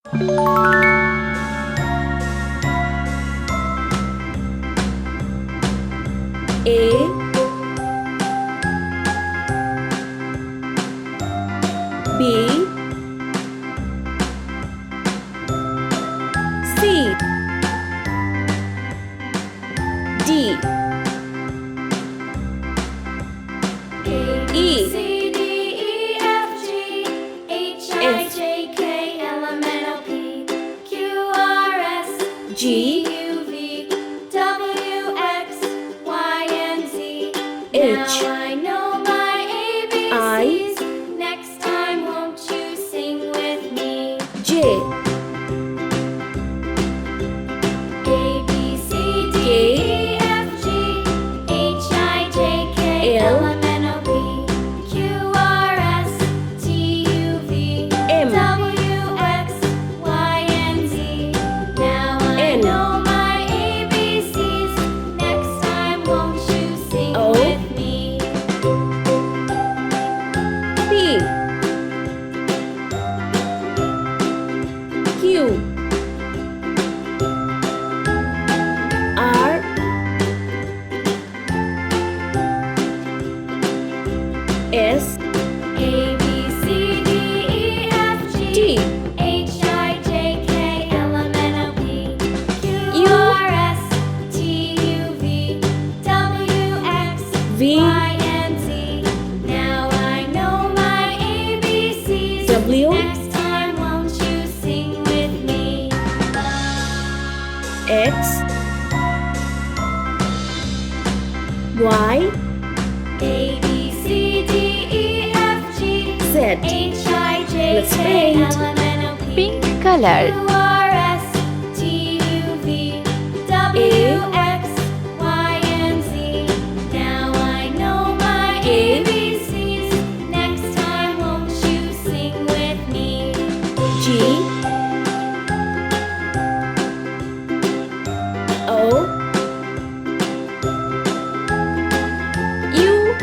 A B C D E G H I know my ABCs. Next time, won't you sing with me? J A B C D E F G H I J K L M N O P Q R S T U V M W X Y and Z. Now I N know my ABCs. Next time, won't you sing O with me? P Q R S A B C D E F G T H I J K L M N O P Q R S T U V W X V Y and Z. Now I know my ABCs. W Next time, won't you sing with me? X Y A B C D E F G Z. H I J Let's K paint. L M N O P Pink color. Q R S T U V W X Y and Z. Now I know my A. ABCs. Next time, won't you sing with me? G O U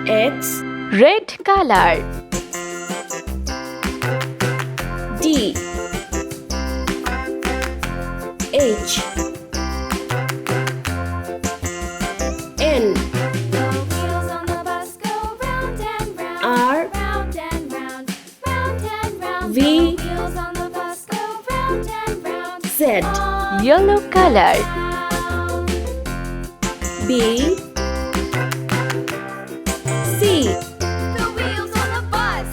X Red color. D H N The wheels on the bus go round and round, R round and round, round and round. V. The wheels on the bus go round and round. Z All Yellow color. round. B C The wheels on the bus.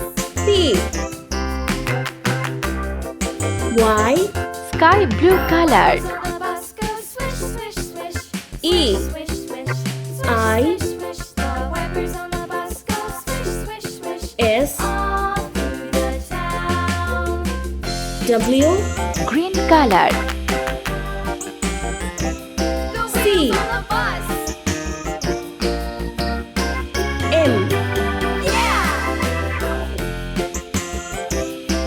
P Y Sky blue color. On the bus go swish, swish, swish. E Swish, swish, swish, I. swish, swish. The wipers on the bus go swish, swish, swish. S All through the town. W Green color. The C. wheels on the bus. M Yeah!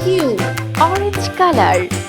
Q Orange color.